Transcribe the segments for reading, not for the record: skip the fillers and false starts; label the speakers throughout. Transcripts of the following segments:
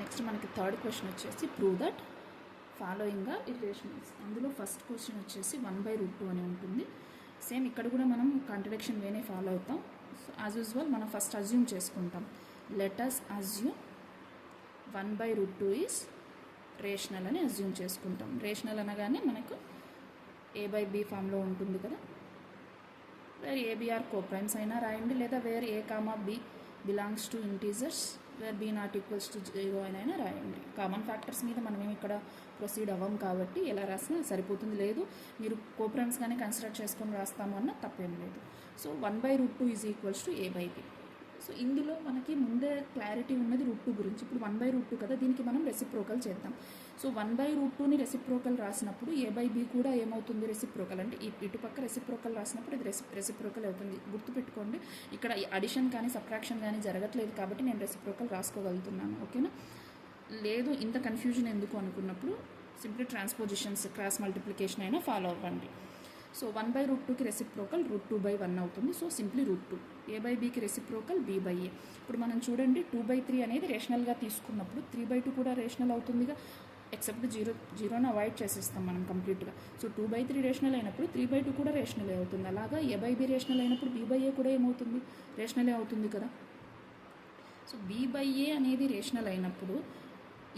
Speaker 1: Next మనకి third question వచ్చేసి prove that following are ఇర్రేషనల్స్. అందులో ఫస్ట్ క్వశ్చన్ వచ్చేసి 1/√2 అని ఉంటుంది. సేమ్ ఇక్కడ కూడా మనం కాంట్రడిక్షన్ వేనే ఫాలో అవుతాం. సో యాజ్ యూజువల్ మనం ఫస్ట్ అజ్యూమ్ చేసుకుంటాం. Let us assume 1/√2 is rational అని అజ్యూమ్ చేసుకుంటాం. రేషనల్ అనగానే మనకు a/b ఫామ్లో ఉంటుంది కదా. వేర్ ఏబిఆర్ కోప్రైమ్స్ అయినా రాయండి, లేదా where a, b belongs to integers where b not equals to 0 అయినా రాయండి. కామన్ ఫ్యాక్టర్స్ మీద మనమేమి ఇక్కడ ప్రొసీడ్ అవ్వం కాబట్టి ఎలా రాసినా సరిపోతుంది. లేదు మీరు కోప్రైమ్స్ కానీ కన్సిడర్ చేసుకొని రాస్తాము అన్న తప్పేం లేదు. So 1/√2 is equals to a/b. So ఇందులో మనకి ముందే క్లారిటీ ఉన్నది √2 గురించి. ఇప్పుడు 1/√2 కదా, దీనికి మనం రెసిప్రోకల్ చేద్దాం. సో 1/√2ని రెసిప్రోకల్ రాసినప్పుడు a/b కూడా ఏమవుతుంది, రెసిప్రోకల్. అంటే ఇటుపక్క రెసిప్రోకల్ రాసినప్పుడు ఇది రెసిప్రోకల్ అవుతుంది. గుర్తుపెట్టుకోండి, ఇక్కడ అడిషన్ కానీ సబ్ట్రాక్షన్ కానీ జరగట్లేదు కాబట్టి నేను రెసిప్రోకల్ రాసుకోగలుగుతున్నాను. ఓకేనా? లేదు ఇంత కన్ఫ్యూజన్ ఎందుకు అనుకున్నప్పుడు సింప్లీ ట్రాన్స్పోజిషన్స్, క్రాస్ మల్టిప్లికేషన్ అయినా ఫాలో అవ్వండి. సో 1/√2కి రెసిప్రోకల్ √2/1 అవుతుంది. So simply √2. a/bకి రెసిప్రోకల్ b/a. ఇప్పుడు మనం చూడండి 2/3 అనేది రేషనల్గా తీసుకున్నప్పుడు 3/2 కూడా రేషనల్ అవుతుందిగా, ఎక్సెప్ట్ జీరోని అవాయిడ్ చేసేస్తాం మనం కంప్లీట్గా. సో 2/3 రేషనల్ అయినప్పుడు 3/2 కూడా రేషనలే అవుతుంది. అలాగా a/b రేషనల్ అయినప్పుడు b/a కూడా ఏమవుతుంది, రేషనలే అవుతుంది కదా. సో b/a అనేది రేషనల్ అయినప్పుడు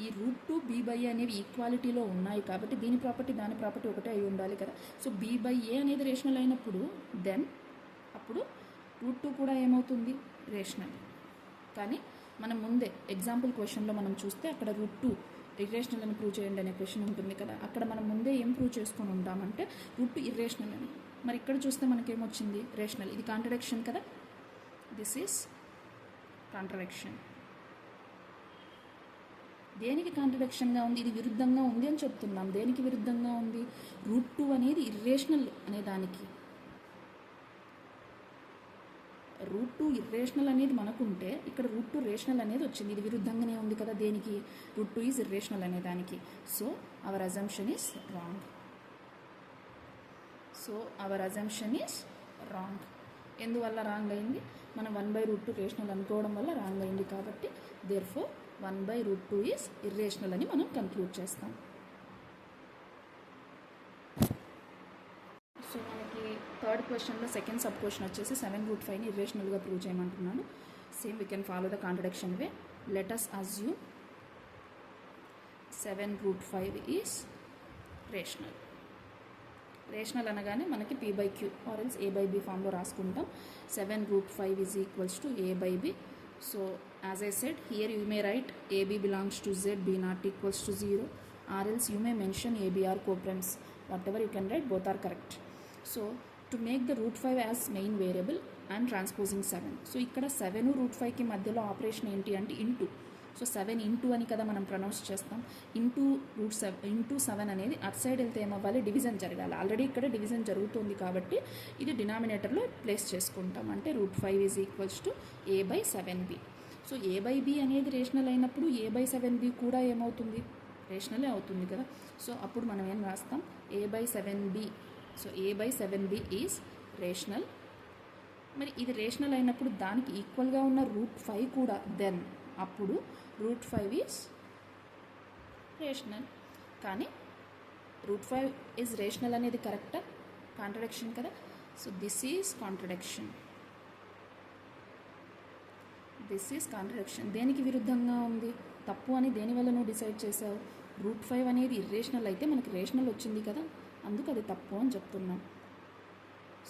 Speaker 1: ఈ √2 b/a అనేవి ఈక్వాలిటీలో ఉన్నాయి కాబట్టి దీని ప్రాపర్టీ దాని ప్రాపర్టీ ఒకటే అయి ఉండాలి కదా. సో b/a అనేది రేషనల్ అయినప్పుడు దెన్ అప్పుడు √2 కూడా ఏమవుతుంది, రేషనల్. కానీ మనం ముందే ఎగ్జాంపుల్ క్వశ్చన్లో మనం చూస్తే అక్కడ √2 ఇర్రేషనల్ అని ప్రూవ్ చేయండి అనే క్వశ్చన్ ఉంటుంది కదా. అక్కడ మనం ముందే ఏం ప్రూవ్ చేసుకొని ఉంటామంటే √2 ఇర్రేషనల్ అని. మరి ఇక్కడ చూస్తే మనకేమొచ్చింది, రేషనల్. ఇది కాంట్రడిక్షన్ కదా, దిస్ ఈజ్ కాంట్రడిక్షన్. దేనికి కాంట్రడిక్షన్గా ఉంది, ఇది విరుద్ధంగా ఉంది అని చెప్తున్నాం. దేనికి విరుద్ధంగా ఉంది, √2 అనేది ఇర్రేషనల్ అనే దానికి. √2 ఇర్రేషనల్ అనేది మనకుంటే ఇక్కడ √2 రేషనల్ అనేది వచ్చింది. ఇది విరుద్ధంగానే ఉంది కదా దేనికి, √2 ఈజ్ ఇర్రేషనల్ అనే దానికి. So our assumption is wrong. ఎందువల్ల రాంగ్ అయింది, మనం 1/√2 రేషనల్ అనుకోవడం వల్ల రాంగ్ అయింది. కాబట్టి దేర్ఫోర్ 1/√2 ఈజ్ ఇర్రేషనల్ అని మనం కన్క్లూడ్ చేస్తాం. సో మనకి థర్డ్ క్వశ్చన్లో సెకండ్ సబ్ క్వశ్చన్ వచ్చేసి 7√5ని ఇర్రేషనల్గా ప్రూవ్ చేయమంటున్నాను. Same we can follow the contradiction way. Let us assume 7√5 is rational. Rational అనగానే మనకి p/q ఆర్ ఎల్స్ a/b ఫామ్లో రాసుకుంటాం. 7√5 is equals to a/b. So as I said, here you may write AB belongs to Z, B not equals to 0, or else you may mention ABR coprimes. Whatever you can write, both are correct. So to make the √5 as main variable, I am transposing 7. So ikkada 7 √5కి మధ్యలో operation ఏంటి అంటే into. So 7 into అని కదా మనం pronounce చేస్తాం. Into 7 అనేది at side వెళ్తే ఏమవ్వాలి, డివిజన్ జరగాలి. ఆల్రెడీ ఇక్కడ డివిజన్ జరుగుతుంది కాబట్టి ఇది డినామినేటర్లో ప్లేస్ చేసుకుంటాం. అంటే √5 is equals to a/7b. So a/b అనేది రేషనల్ అయినప్పుడు a/7b కూడా ఏమవుతుంది, రేషనలే అవుతుంది కదా. సో అప్పుడు మనం ఏం రాస్తాం, a/7b. So a/7b is rational. మరి ఇది రేషనల్ అయినప్పుడు దానికి ఈక్వల్గా ఉన్న √5 కూడా దెన్ అప్పుడు √5 ఈజ్ రేషనల్. కానీ √5 ఈజ్ రేషనల్ అనేది కరెక్టా, కాంట్రడిక్షన్ కదా. So this is contradiction. దేనికి విరుద్ధంగా ఉంది, తప్పు అని దేనివల్ల నువ్వు డిసైడ్ చేసావు, √5 అనేది ఇర్రేషనల్ అయితే మనకి రేషనల్ వచ్చింది కదా, అందుకు అది తప్పు అని చెప్తున్నాం.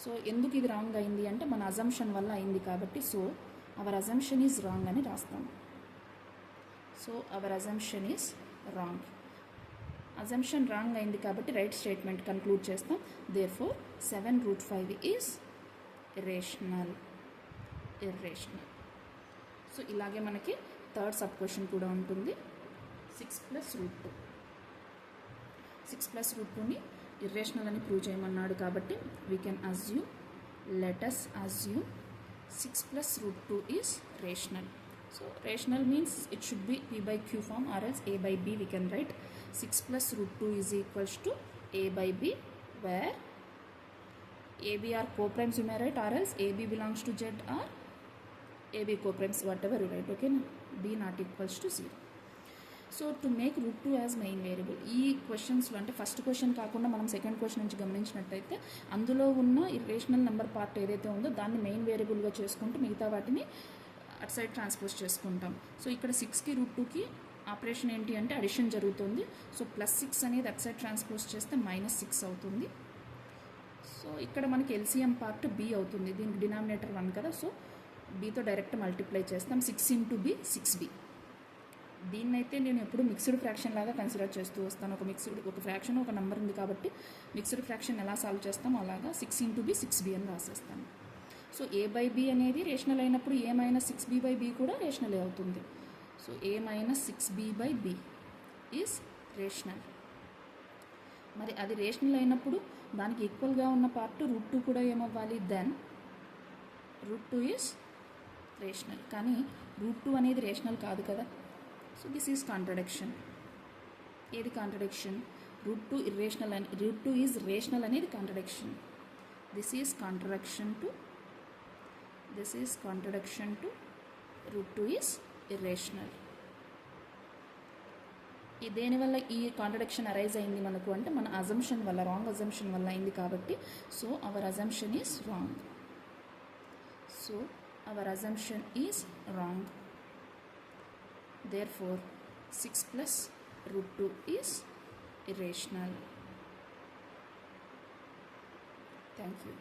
Speaker 1: సో ఎందుకు ఇది రాంగ్ అయింది అంటే మన అజంప్షన్ వల్ల అయింది కాబట్టి. So our assumption is wrong అని రాస్తాం. So our assumption is wrong. Assumption wrong అయింది కాబట్టి రైట్ స్టేట్మెంట్ కన్క్లూడ్ చేస్తాం. Therefore 7√5 is irrational. సో ఇలాగే మనకి థర్డ్ సబ్ క్వశ్చన్ కూడా ఉంటుంది. 6+√2ని ఇర్రేషనల్ అని ప్రూవ్ చేయమన్నాడు కాబట్టి we can assume, let us assume 6+√2 is rational. So rational means it should be p/q form, or else a/b we can write. 6+√2 is equals to a/b, where ab are coprimes you may write, or else ab belongs to Z or ab coprimes, whatever you write. Okay, b not equals to 0. So to make root 2 as main variable, ఈ క్వశ్చన్స్లో అంటే first question కాకుండా మనం second question నుంచి గమనించినట్టయితే అందులో ఉన్న irrational number part ఏదైతే ఉందో దాన్ని మెయిన్ వేరియబుల్గా చేసుకుంటూ మిగతా వాటిని అటు సైడ్ ట్రాన్స్పోజ్ చేసుకుంటాం. సో ఇక్కడ 6కి రూట్ 2కి ఆపరేషన్ ఏంటి అంటే అడిషన్ జరుగుతుంది. సో +6 అనేది అటు సైడ్ ట్రాన్స్పోజ్ చేస్తే -6 అవుతుంది. సో ఇక్కడ మనకి ఎల్సిఎం పార్ట్ b అవుతుంది, దీనికి డినామినేటర్ 1 కదా, సో bతో డైరెక్ట్ మల్టిప్లై చేస్తాం. 6 × b 6b. దీన్నైతే నేను ఎప్పుడు మిక్స్డ్ ఫ్రాక్షన్ లాగా కన్సిడర్ చేస్తూ వస్తాను. ఒక ఫ్రాక్షన్ ఒక నెంబర్ ఉంది కాబట్టి మిక్స్డ్ ఫ్రాక్షన్ ఎలా సాల్వ్ చేస్తామో అలాగా 6 × b 6b అని రాసేస్తాను. సో a/b అనేది రేషనల్ అయినప్పుడు a - 6b/b కూడా రేషనలే అవుతుంది. So a - 6b/b is rational. మరి అది రేషనల్ అయినప్పుడు దానికి ఈక్వల్గా ఉన్న పార్ట్ రూట్ 2 కూడా ఏమవ్వాలి, దెన్ రూట్ 2 ఈజ్ రేషనల్. కానీ రూట్ 2 అనేది రేషనల్ కాదు కదా. So this is contradiction. ఏది కాంట్రడిక్షన్? రూట్ 2 ఇర్రేషనల్ అని, రూట్ 2 ఈజ్ రేషనల్ అనేది contradiction. This is contradiction to root 2 is irrational. దేనివల్ల ఈ కాంట్రడిక్షన్ అరైజ్ అయింది మనకు అంటే మన అజంప్షన్ వల్ల, రాంగ్ అజంప్షన్ వల్ల అయింది కాబట్టి. So our assumption is wrong. Therefore 6 plus root 2 is irrational. Thank you.